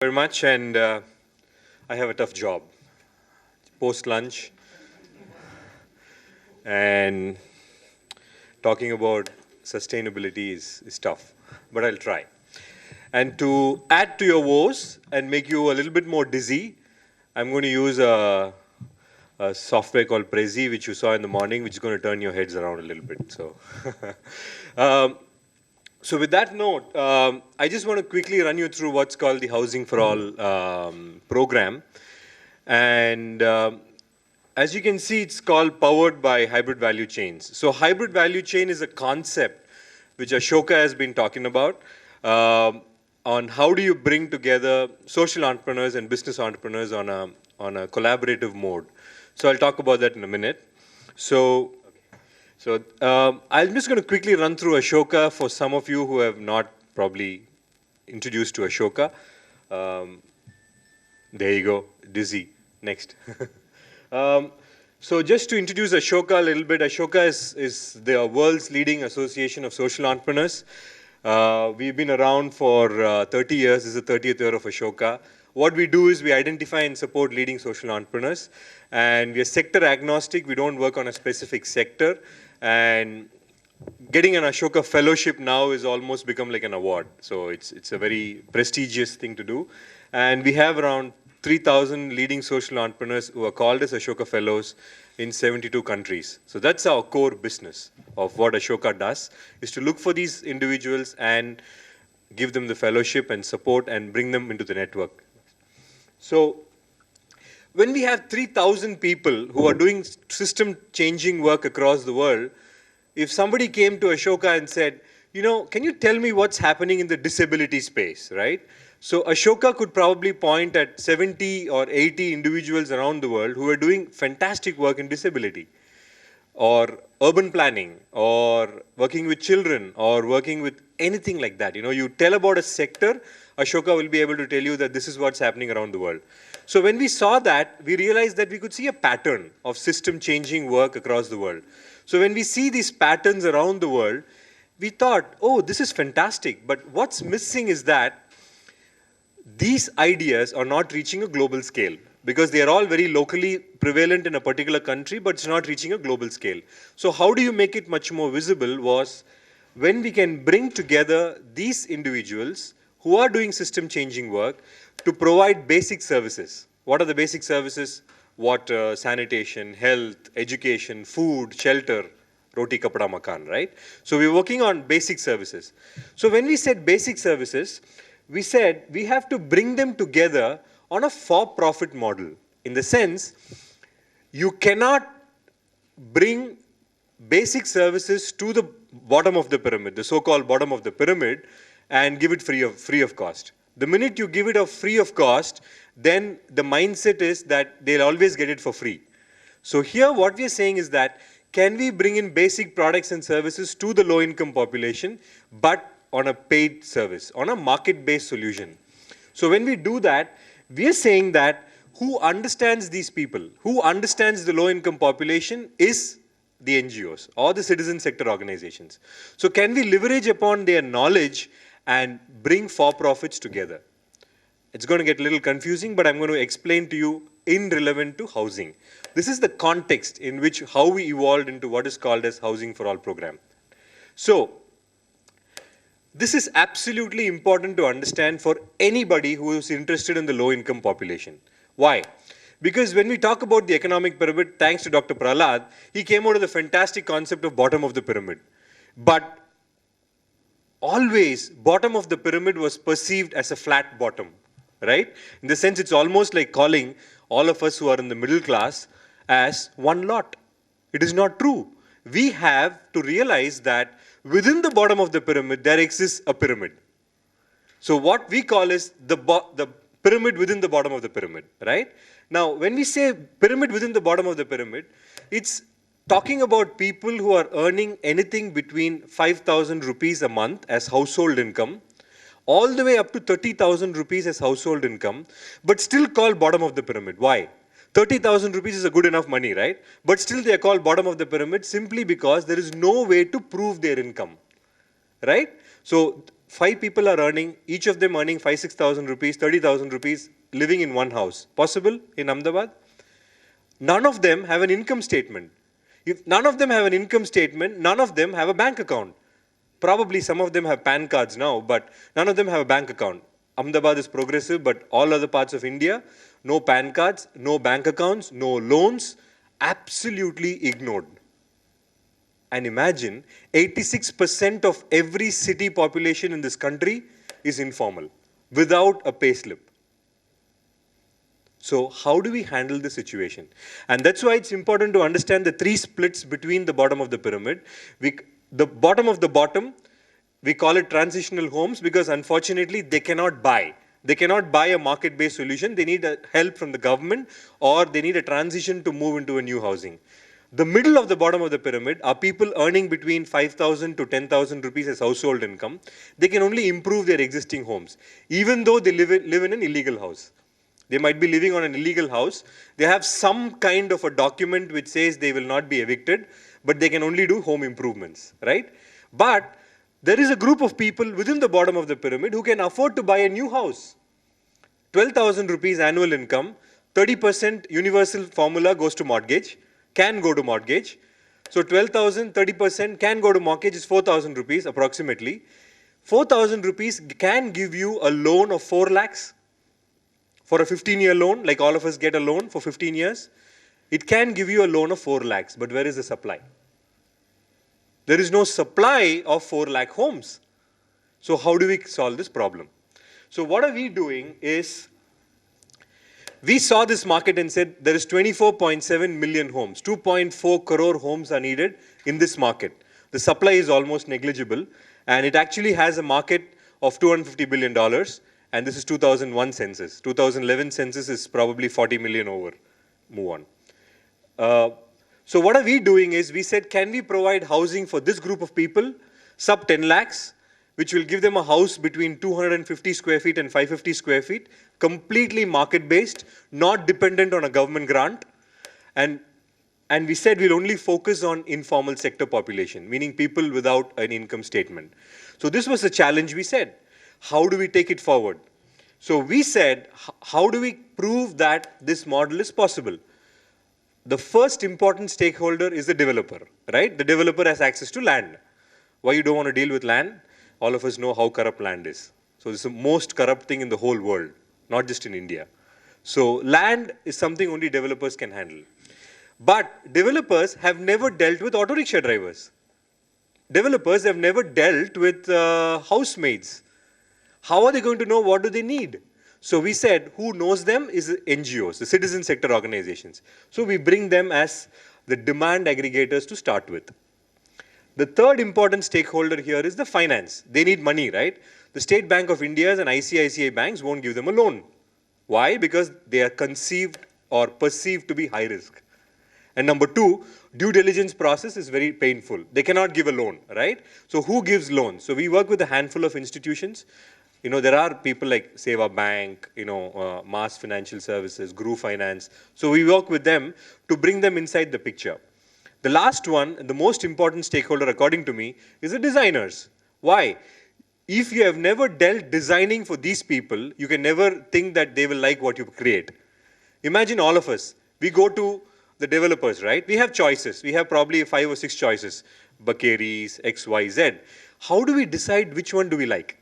Very much, and I have a tough job. Post-lunch, and talking about sustainability is tough, but I'll try. And to add to your woes and make you a little bit more dizzy, I'm going to use a software called Prezi, which you saw in the morning, which is going to turn your heads around a little bit. So, so with that note, I just want to quickly run you through what's called the Housing for All program. And as you can see, it's called Powered by Hybrid Value Chains. So hybrid value chain is a concept which Ashoka has been talking about on how do you bring together social entrepreneurs and business entrepreneurs on a collaborative mode. So I'll talk about that in a minute. I'm just going to quickly run through Ashoka for some of you who have not probably introduced to Ashoka. There you go, dizzy. Next. So just to introduce Ashoka a little bit, Ashoka is the world's leading association of social entrepreneurs. We've been around for 30 years. This is the 30th year of Ashoka. What we do is we identify and support leading social entrepreneurs. And we are sector agnostic. We don't work on a specific sector. And getting an Ashoka fellowship now is almost become like an award. So it's a very prestigious thing to do. And we have around 3,000 leading social entrepreneurs who are called as Ashoka Fellows in 72 countries. So that's our core business of what Ashoka does, is to look for these individuals and give them the fellowship and support and bring them into the network. So when we have 3,000 people who are doing system-changing work across the world, if somebody came to Ashoka and said, you know, can you tell me what's happening in the disability space, right? So Ashoka could probably point at 70 or 80 individuals around the world who are doing fantastic work in disability, or urban planning, or working with children, or working with anything like that. You know, you tell about a sector, Ashoka will be able to tell you that this is what's happening around the world. So when we saw that, we realized that we could see a pattern of system-changing work across the world. So when we see these patterns around the world, we thought, oh, this is fantastic. But what's missing is that these ideas are not reaching a global scale, because they are all very locally prevalent in a particular country, but it's not reaching a global scale. So how do you make it much more visible was when we can bring together these individuals who are doing system-changing work to provide basic services. What are the basic services? Water, sanitation, health, education, food, shelter, roti, kapda, makan, right? So we're working on basic services. So when we said basic services, we said we have to bring them together on a for-profit model. In the sense, you cannot bring basic services to the bottom of the pyramid, the so-called bottom of the pyramid, and give it free of cost. The minute you give it free of cost, then the mindset is that they'll always get it for free. So here what we are saying is that, can we bring in basic products and services to the low-income population, but on a paid service, on a market-based solution? So when we do that, we are saying that who understands these people, who understands the low-income population is the NGOs or the citizen sector organizations. So can we leverage upon their knowledge and bring for-profits together? It's going to get a little confusing, but I'm going to explain to you in relevant to housing. This is the context in which how we evolved into what is called as Housing for All program. So this is absolutely important to understand for anybody who is interested in the low-income population. Why? Because when we talk about the economic pyramid, thanks to Dr. Prahlad, he came out with the fantastic concept of bottom of the pyramid. But always, bottom of the pyramid was perceived as a flat bottom, right? In the sense, it's almost like calling all of us who are in the middle class as one lot. It is not true. We have to realize that within the bottom of the pyramid, there exists a pyramid. So what we call is the pyramid within the bottom of the pyramid, right? Now, when we say pyramid within the bottom of the pyramid, it's talking about people who are earning anything between 5,000 rupees a month as household income, all the way up to 30,000 rupees as household income, but still called bottom of the pyramid. Why? 30,000 rupees is a good enough money, right? But still they are called bottom of the pyramid simply because there is no way to prove their income, right? So 5 people are earning, each of them earning 5,000-6,000 rupees, 30,000 rupees, living in one house. Possible in Ahmedabad? None of them have an income statement. If none of them have an income statement, none of them have a bank account. Probably some of them have PAN cards now, but none of them have a bank account. Ahmedabad is progressive, but all other parts of India, no PAN cards, no bank accounts, no loans, absolutely ignored. And imagine 86% of every city population in this country is informal, without a payslip. So how do we handle the situation? And that's why it's important to understand the 3 splits between the bottom of the pyramid. The bottom of the bottom, we call it transitional homes because unfortunately they cannot buy. They cannot buy a market-based solution. They need help from the government or they need a transition to move into a new housing. The middle of the bottom of the pyramid are people earning between 5,000 to 10,000 rupees as household income. They can only improve their existing homes, even though they live in an illegal house. They might be living on an illegal house. They have some kind of a document which says they will not be evicted, but they can only do home improvements, right? But there is a group of people within the bottom of the pyramid who can afford to buy a new house. 12,000 rupees annual income, 30% universal formula goes to mortgage, can go to mortgage. So 12,000, 30% can go to mortgage is 4,000 rupees approximately. 4,000 rupees can give you a loan of 4 lakhs. For a 15-year loan, like all of us get a loan for 15 years, it can give you a loan of 4 lakhs, but where is the supply? There is no supply of 4 lakh homes. So how do we solve this problem? So what are we doing is, we saw this market and said there is 24.7 million homes. 2.4 crore homes are needed in this market. The supply is almost negligible, and it actually has a market of $250 billion. And this is 2001 census. 2011 census is probably 40 million over. Move on. So what are we doing is, we said, can we provide housing for this group of people, sub 10 lakhs, which will give them a house between 250 square feet and 550 square feet, completely market-based, not dependent on a government grant. And we said we'll only focus on informal sector population, meaning people without an income statement. So this was the challenge we said. How do we take it forward? So we said, how do we prove that this model is possible? The first important stakeholder is the developer, right? The developer has access to land. Why you don't want to deal with land? All of us know how corrupt land is. So it's the most corrupt thing in the whole world, not just in India. So land is something only developers can handle. But developers have never dealt with auto rickshaw drivers. Developers have never dealt with housemaids. How are they going to know what do they need? So we said, who knows them is NGOs, the citizen sector organizations. So we bring them as the demand aggregators to start with. The third important stakeholder here is the finance. They need money, right? The State Bank of India's and ICICI banks won't give them a loan. Why? Because they are conceived or perceived to be high risk. And number 2, due diligence process is very painful. They cannot give a loan, right? So who gives loans? So we work with a handful of institutions. You know, there are people like Seva Bank, Mass Financial Services, Guru Finance. So we work with them to bring them inside the picture. The last one, and the most important stakeholder according to me, is the designers. Why? If you have never dealt designing for these people, you can never think that they will like what you create. Imagine all of us. We go to the developers, right? We have choices. We have probably 5 or 6 choices. Bakeries, X, Y, Z. How do we decide which one do we like?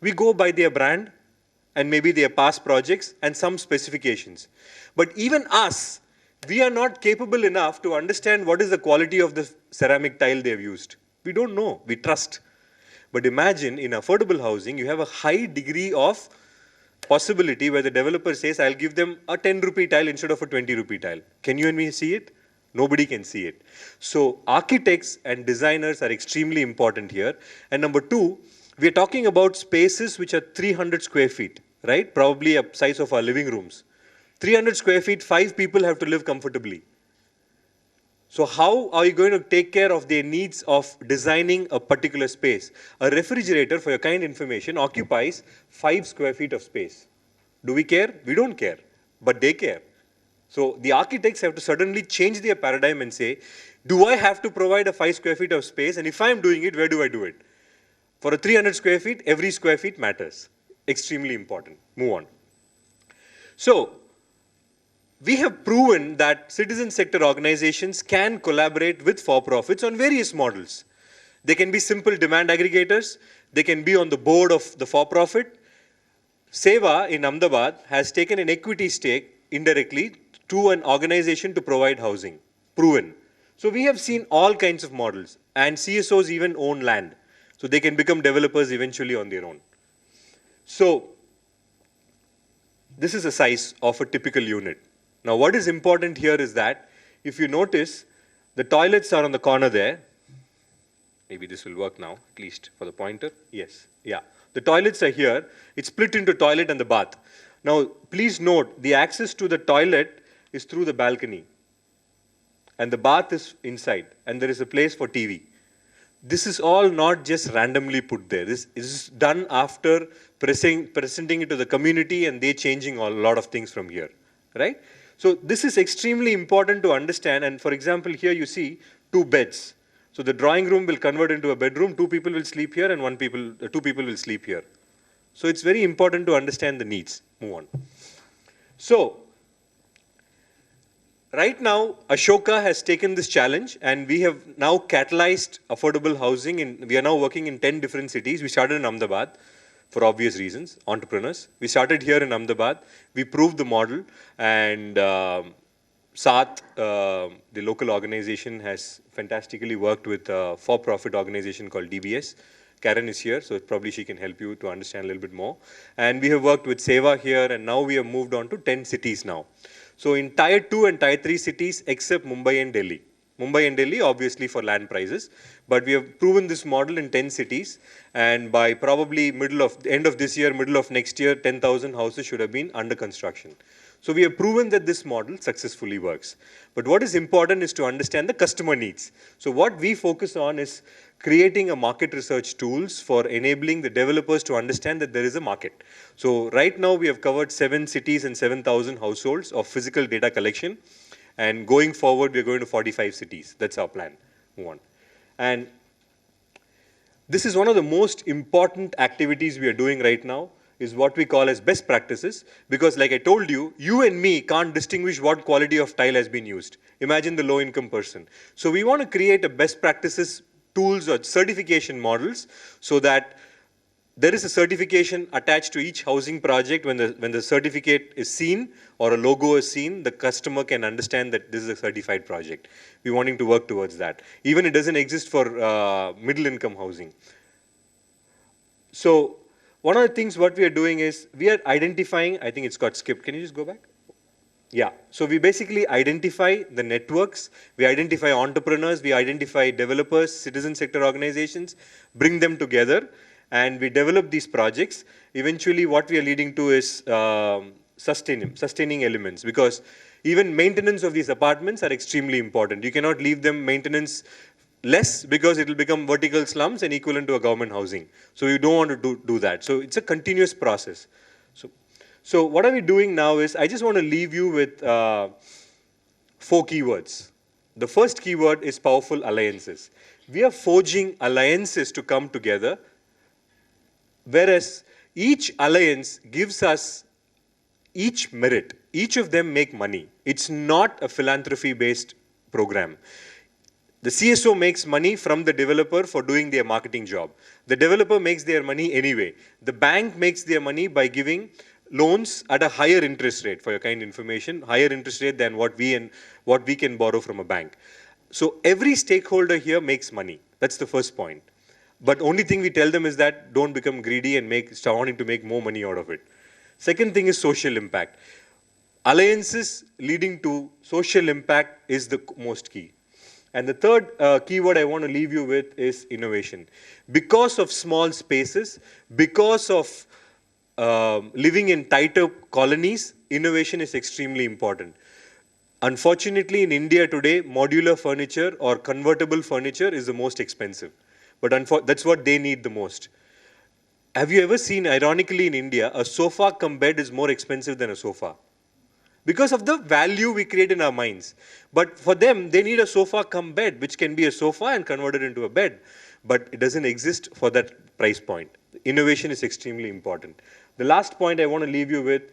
We go by their brand and maybe their past projects and some specifications. But even us, we are not capable enough to understand what is the quality of the ceramic tile they have used. We don't know. We trust. But imagine in affordable housing, you have a high degree of possibility where the developer says, I'll give them a 10 rupee tile instead of a 20 rupee tile. Can you and me see it? Nobody can see it. So architects and designers are extremely important here. And number 2, we are talking about spaces which are 300 square feet, right? Probably a size of our living rooms. 300 square feet, 5 people have to live comfortably. So how are you going to take care of their needs of designing a particular space? A refrigerator, for your kind information, occupies 5 square feet of space. Do we care? We don't care, but they care. So the architects have to suddenly change their paradigm and say, do I have to provide a 5 square feet of space? And if I'm doing it, where do I do it? For a 300 square feet, every square feet matters. Extremely important. Move on. So, we have proven that citizen sector organizations can collaborate with for-profits on various models. They can be simple demand aggregators. They can be on the board of the for-profit. Seva in Ahmedabad has taken an equity stake indirectly to an organization to provide housing. Proven. So we have seen all kinds of models, and CSOs even own land. So they can become developers eventually on their own. So this is the size of a typical unit. Now what is important here is that if you notice, the toilets are on the corner there. Maybe this will work now, at least for the pointer. Yes, yeah. The toilets are here. It's split into toilet and the bath. Now, please note, the access to the toilet is through the balcony. And the bath is inside. And there is a place for TV. This is all not just randomly put there. This is done after presenting it to the community and they changing a lot of things from here. Right? So this is extremely important to understand. And for example, here you see 2 beds. So the drawing room will convert into a bedroom, 2 people will sleep here and 2 people will sleep here. So it's very important to understand the needs. Move on. So, right now, Ashoka has taken this challenge and we have now catalyzed affordable housing. We are now working in 10 different cities. We started in Ahmedabad for obvious reasons, entrepreneurs. We started here in Ahmedabad. We proved the model and Saath, the local organization, has fantastically worked with a for-profit organization called DBS. Karen is here, so probably she can help you to understand a little bit more. And we have worked with Seva here, and now we have moved on to 10 cities now. So in Tier 2 and Tier 3 cities, except Mumbai and Delhi. Mumbai and Delhi, obviously for land prices. But we have proven this model in 10 cities. And by probably end of this year, middle of next year, 10,000 houses should have been under construction. So we have proven that this model successfully works. But what is important is to understand the customer needs. So what we focus on is creating a market research tools for enabling the developers to understand that there is a market. So right now we have covered 7 cities and 7,000 households of physical data collection. And going forward, we're going to 45 cities. That's our plan. Move on. And this is one of the most important activities we are doing right now, is what we call as best practices, because like I told you, you and me can't distinguish what quality of tile has been used. Imagine the low-income person. So we want to create a best practices tools or certification models so that there is a certification attached to each housing project. When the certificate is seen or a logo is seen, the customer can understand that this is a certified project. We're wanting to work towards that. Even it doesn't exist for middle-income housing. So one of the things what we are doing is we are identifying, I think it's got skipped. Can you just go back? Yeah. So we basically identify the networks, we identify entrepreneurs, we identify developers, citizen sector organizations, bring them together, and we develop these projects. Eventually what we are leading to is sustaining elements, because even maintenance of these apartments are extremely important. You cannot leave them maintenance less, because it will become vertical slums and equivalent to a government housing. So you don't want to do that. So it's a continuous process. So what are we doing now is, I just want to leave you with 4 keywords. The first keyword is powerful alliances. We are forging alliances to come together, whereas each alliance gives us each merit. Each of them make money. It's not a philanthropy-based program. The CSO makes money from the developer for doing their marketing job. The developer makes their money anyway. The bank makes their money by giving loans at a higher interest rate, for your kind information, higher interest rate than what we can borrow from a bank. So every stakeholder here makes money. That's the first point. But only thing we tell them is that don't become greedy and start wanting to make more money out of it. Second thing is social impact. Alliances leading to social impact is the most key. And the third keyword I want to leave you with is innovation. Because of small spaces, because of living in tighter colonies, innovation is extremely important. Unfortunately, in India today, modular furniture or convertible furniture is the most expensive. But that's what they need the most. Have you ever seen, ironically in India, a sofa cum bed is more expensive than a sofa? Because of the value we create in our minds. But for them, they need a sofa cum bed, which can be a sofa and converted into a bed. But it doesn't exist for that price point. Innovation is extremely important. The last point I want to leave you with